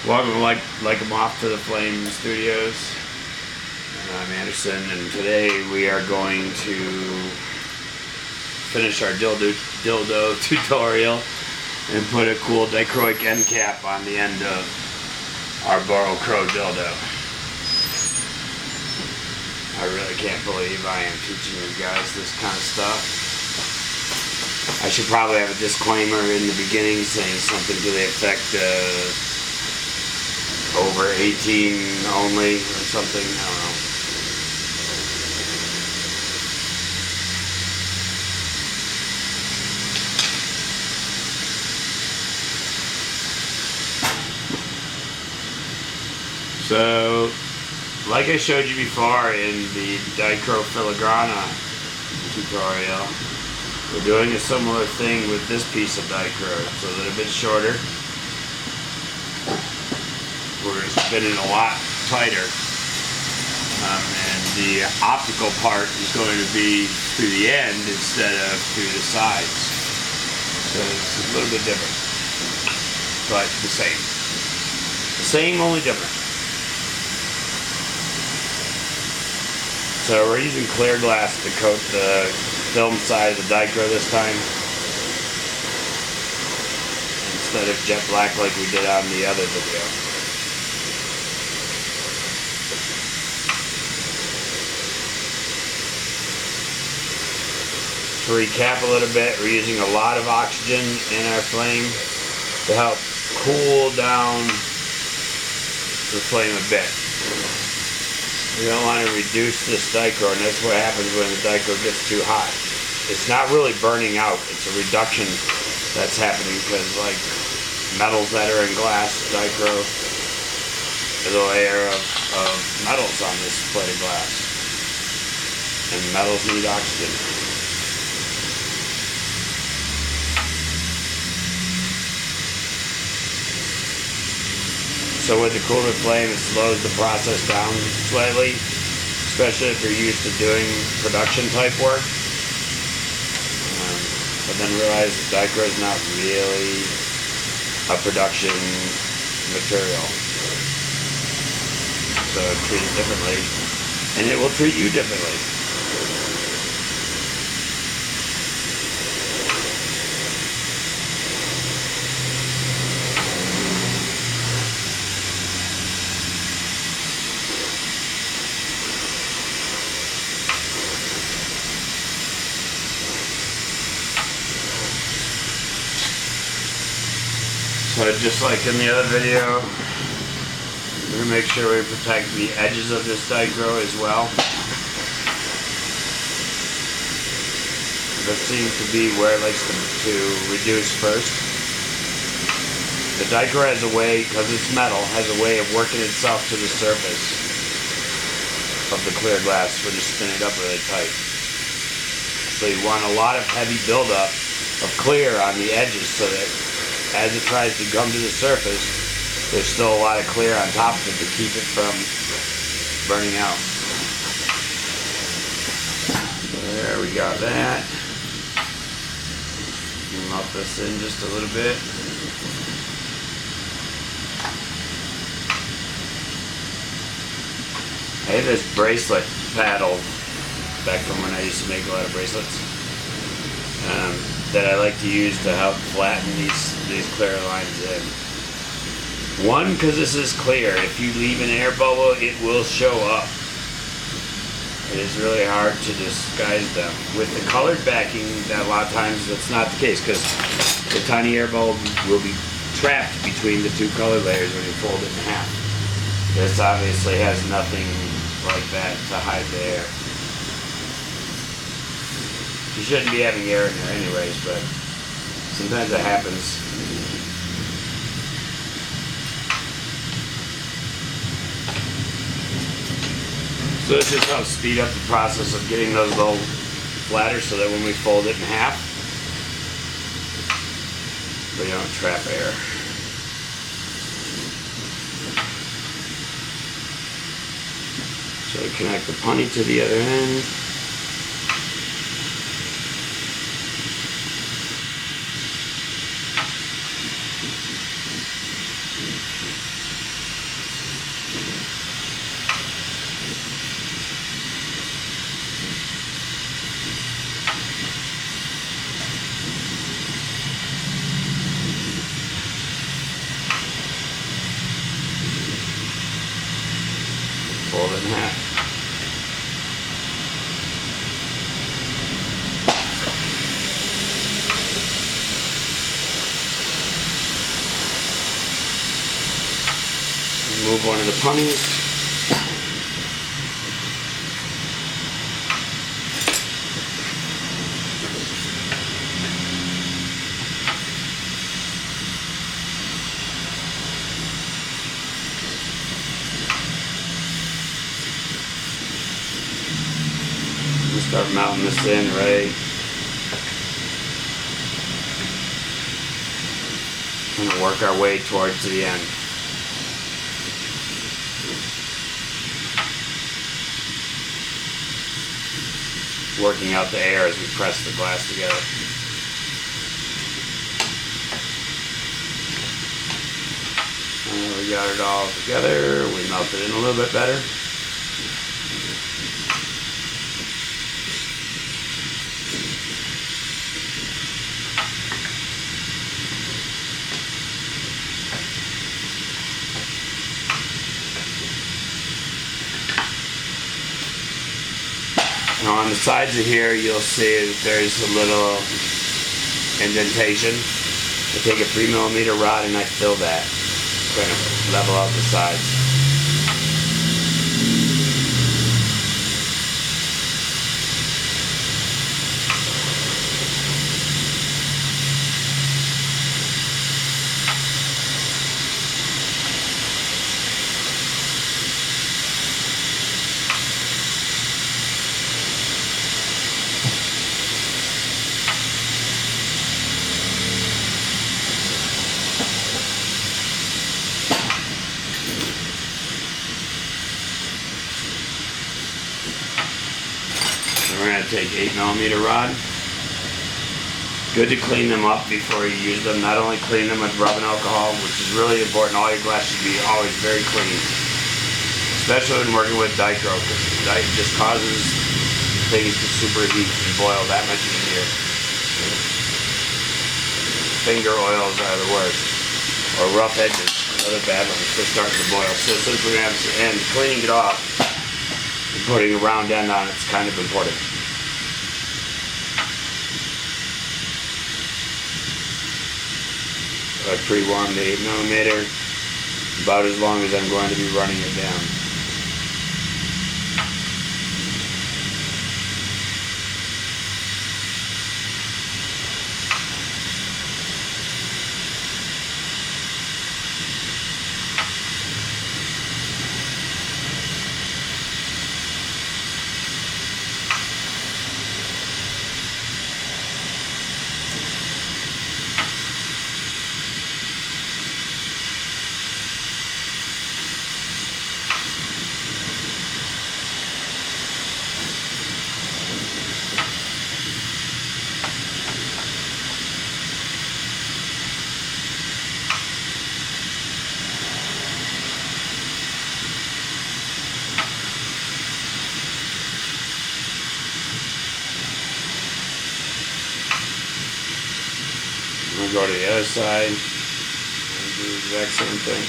Welcome to like 'em off to the Flame Studios. I'm Anderson, and today we are going to finish our dildo tutorial and put a cool dichroic end cap on the end of our Borocrow dildo. I really can't believe I am teaching you guys this kind of stuff. I should probably have a disclaimer in the beginning saying something to the effect over 18 only or something. I don't know. So, like I showed you before in the dichro filigrana tutorial, we're doing a similar thing with this piece of dichro. It's a little bit shorter. We're spinning a lot tighter. And the optical part is going to be through the end instead of through the sides. So it's a little bit different. But the same. The same, only different. So we're using clear glass to coat the film side of the dichro this time, instead of jet black like we did on the other video. To recap a little bit, we're using a lot of oxygen in our flame to help cool down the flame a bit. We don't want to reduce this dichro, and that's what happens when the dichro gets too hot. It's not really burning out, it's a reduction that's happening because, like metals that are in glass, dichro is a layer of metals on this plate of glass. And metals need oxygen. So with the cooler flame, it slows the process down slightly, especially if you're used to doing production type work. But then realize the dichro is not really a production material. So treat it differently, and it will treat you differently. So just like in the other video, we're going to make sure we protect the edges of this dichro as well. That seems to be where it likes to reduce first. The dichro has a way, because it's metal, has a way of working itself to the surface of the clear glass when you spin it up really tight. So you want a lot of heavy buildup of clear on the edges so that as it tries to come to the surface, there's still a lot of clear on top of it to keep it from burning out. There, we got that. Melt this in just a little bit. I have this bracelet paddle back from when I used to make a lot of bracelets. That I like to use to help flatten these clear lines in. One, because this is clear. If you leave an air bubble, it will show up. It is really hard to disguise them. With the colored backing, a lot of times that's not the case, because the tiny air bubble will be trapped between the two color layers when you fold it in half. This obviously has nothing like that to hide the air. You shouldn't be having air in there anyways, but sometimes it happens. So this just helps speed up the process of getting those little flatter so that when we fold it in half, we don't trap air. So we connect the punny to the other end. Move one of the punnies. We'll start mounting this in right. And work our way towards the end. Working out the air as we press the glass together. And we got it all together. We melted it in a little bit better. Now on the sides of here, you'll see that there's a little indentation. I take a 3mm rod and I fill that, kind of level out the sides. We're going to take 8mm rod. Good to clean them up before you use them. Not only clean them with rubbing alcohol, which is really important. All your glass should be always very clean. Especially when working with Dildo, because it just causes things to superheat and boil that much easier. Finger oils are the worst. Or rough edges, another bad one. They're starting to boil. So since we're going to have to end cleaning it off, putting a round end on it's kind of important. I pre-warmed the 8mm about as long as I'm going to be running it down. I'm going to go to the other side and do the exact same thing.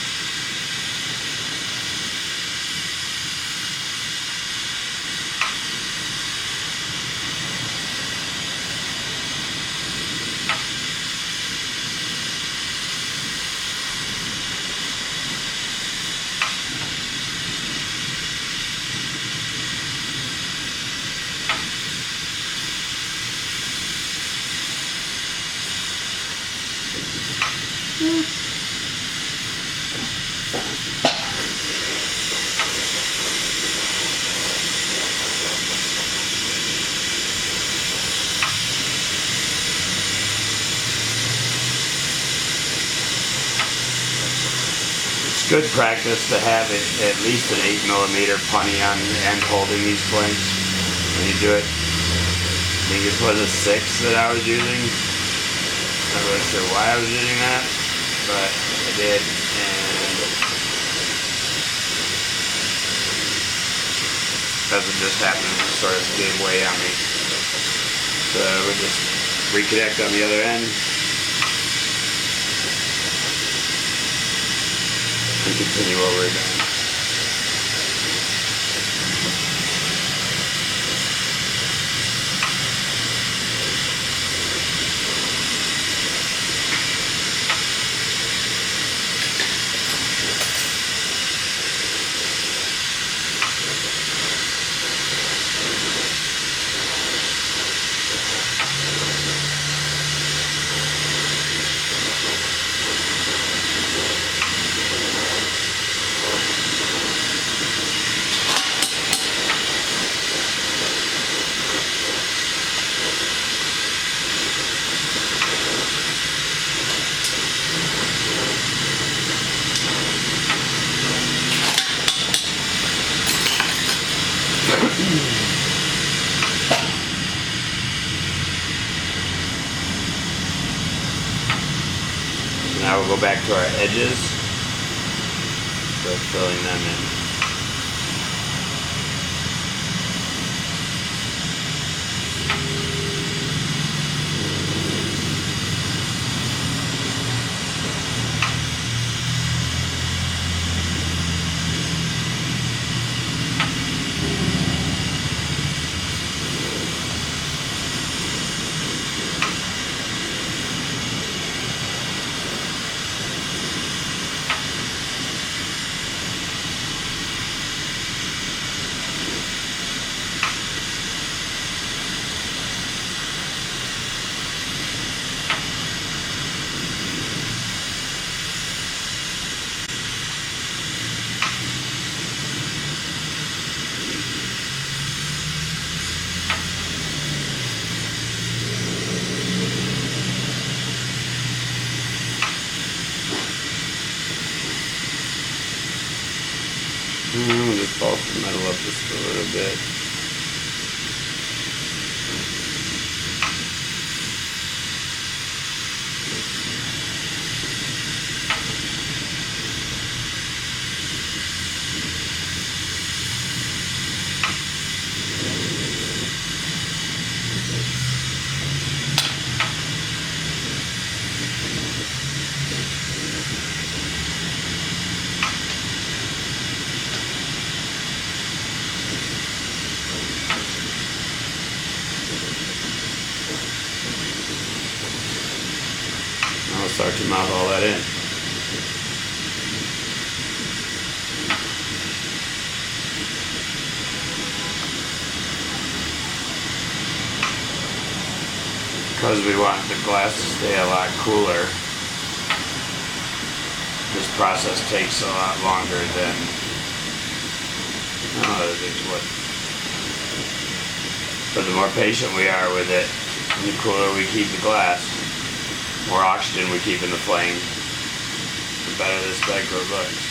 It's good practice to have at least an 8mm punny on the end holding these planks when you do it. I think it was a 6 that I was using. Not really sure why I was using that, but I did, and doesn't just happen to sort of gave way on me. So we'll just reconnect on the other end. And continue what we're doing. Now we'll go back to our edges. Start filling them in. Just bulk the metal up just a little bit. I'll start to mount all that in. Because we want the glass to stay a lot cooler, this process takes a lot longer than other things would. But the more patient we are with it, the cooler we keep the glass, more oxygen we keep in the flame, the better this background looks.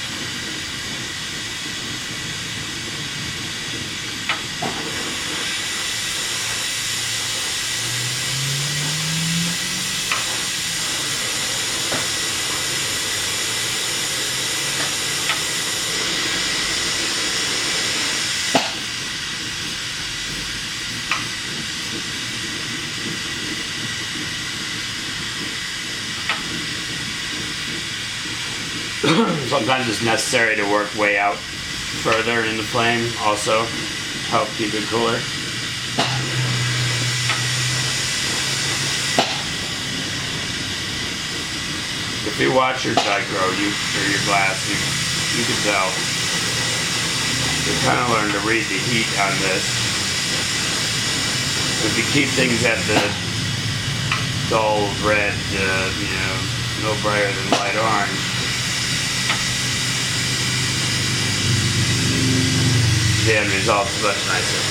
Sometimes it's necessary to work way out further in the flame, also help keep it cooler. If you watch your Borocrow, or your glass, you can tell. You kind of learn to read the heat on this. If you keep things at the dull red, no brighter than light orange, the end result's much nicer.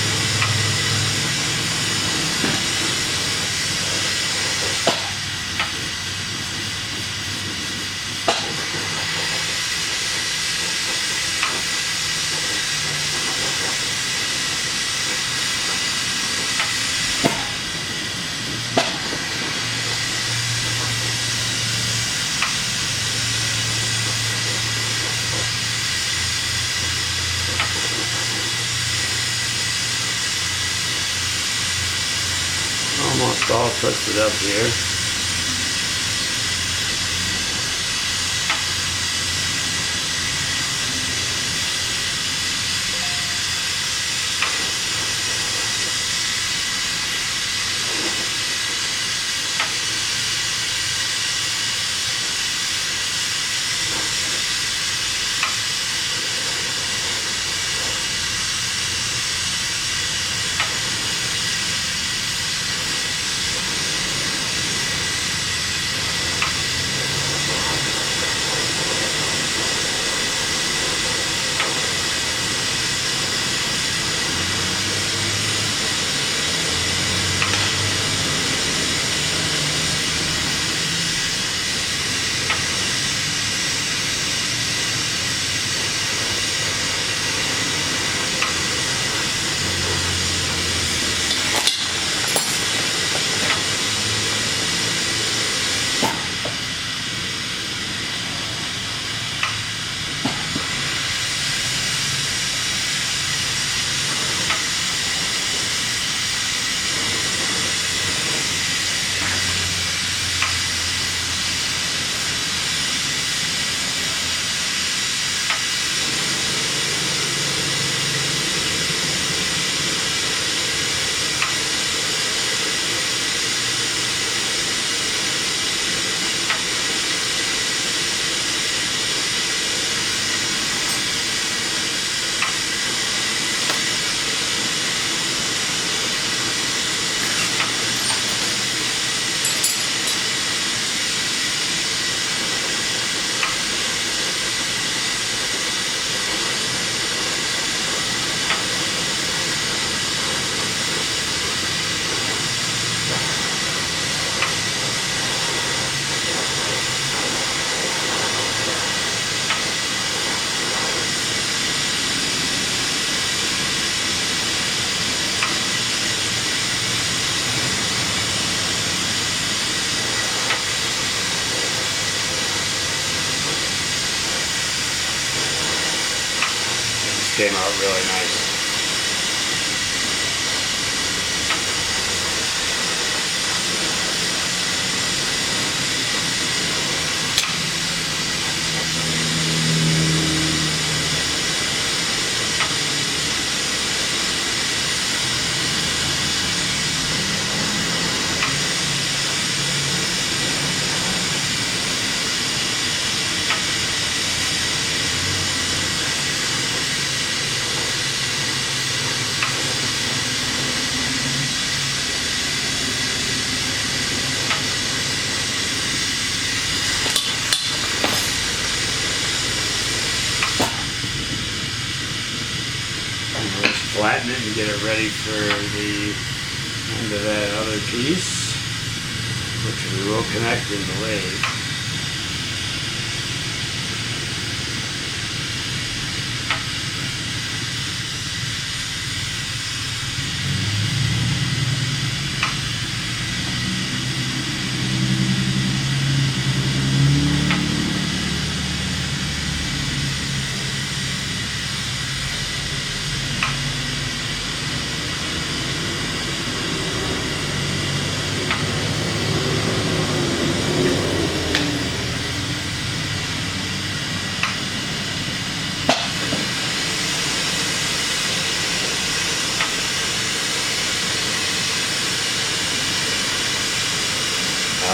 Almost all twisted up here. came out really nice. Flatten it and get it ready for the end of that other piece, which we will connect in the lathe.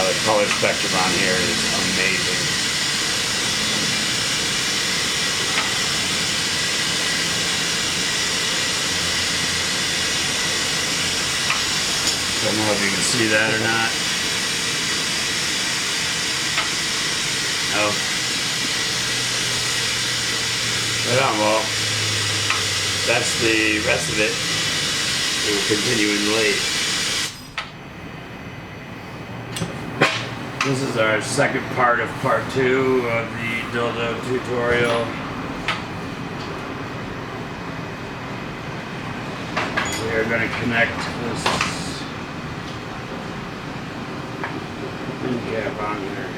The color spectrum on here is amazing. Don't know if you can see that or not. Oh. Right on, well, that's the rest of it. We will continue in the lathe. This is our second part of part 2 of the dildo tutorial. We are going to connect this pin cap on here.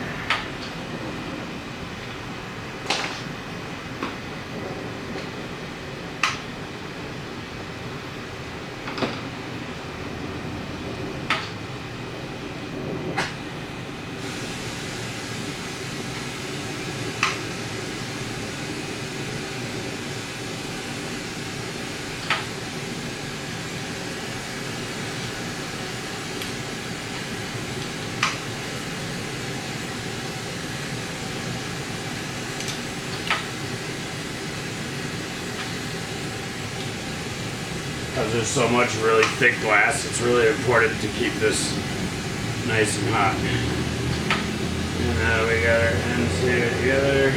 Because there's so much really thick glass, it's really important to keep this nice and hot. And now we got our ends here together.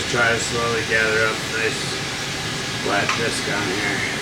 try to slowly gather up a nice flat disc on here.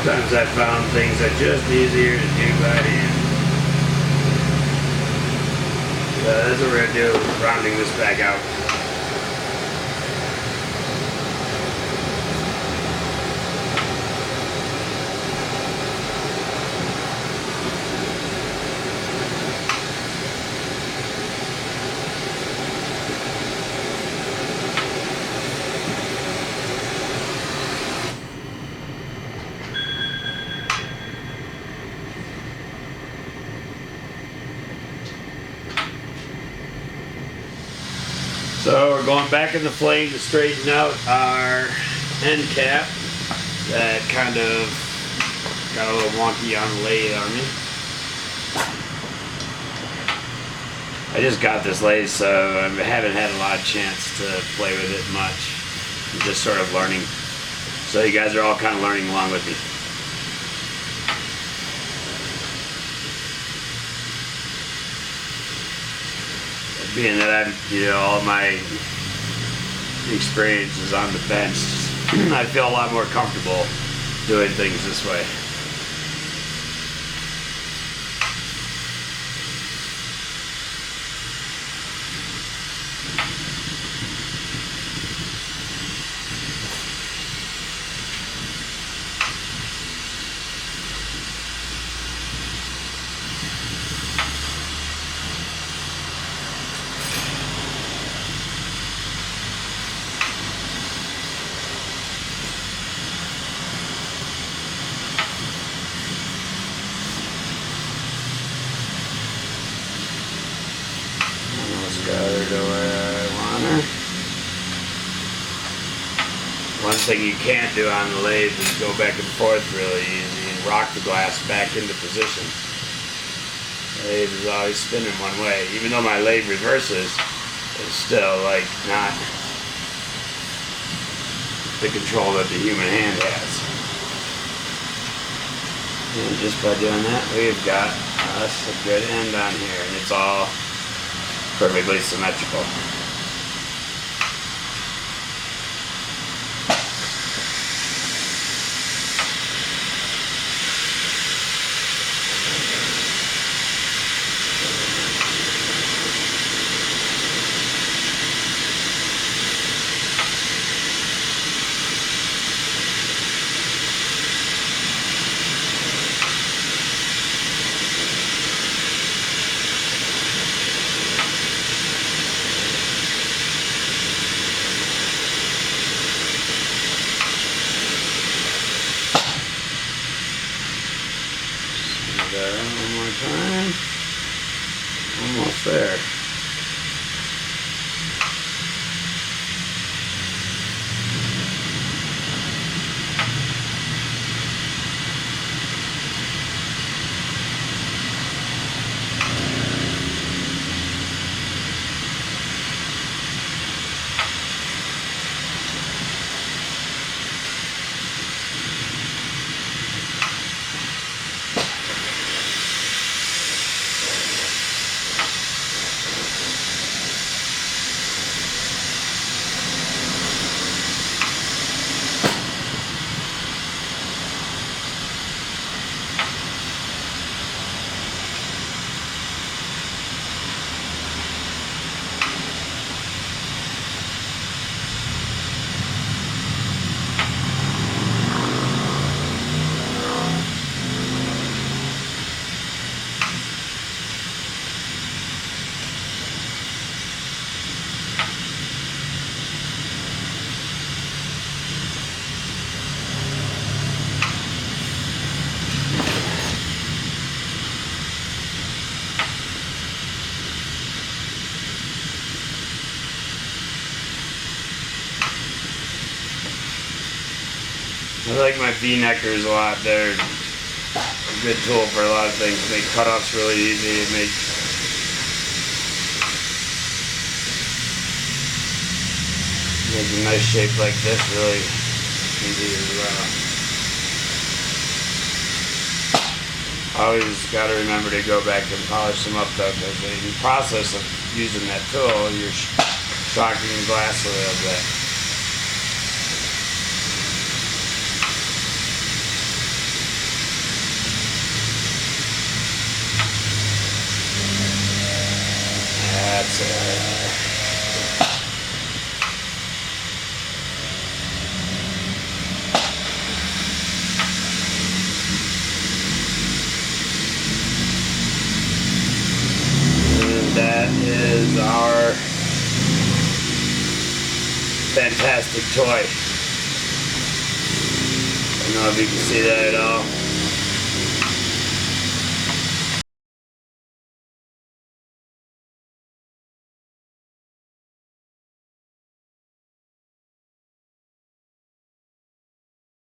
Sometimes I found things are just easier to do by hand. That's what we're going to do, rounding this back out. So we're going back in the flame to straighten out our end cap. That kind of got a little wonky on the lathe on me. I just got this lathe, so I haven't had a lot of chance to play with it much. I'm just sort of learning. So you guys are all kind of learning along with me. Being that I'm, all my experiences on the bench, I feel a lot more comfortable doing things this way. Got her to where I want her. One thing you can't do on the lathe is go back and forth really easy and rock the glass back into position. The lathe is always spinning one way. Even though my lathe reverses, it's still like not the control that the human hand has. And just by doing that, we've got us a good end on here, and it's all perfectly symmetrical. One more time. Almost there. I like my V-neckers a lot. They're a good tool for a lot of things. Make cutoffs really easy. Make a nice shape like this really easy as well. Always got to remember to go back and polish them up though, because in the process of using that tool, you're shocking the glass a little bit. That's it. And that is our fantastic toy. I don't know if you can see that at all.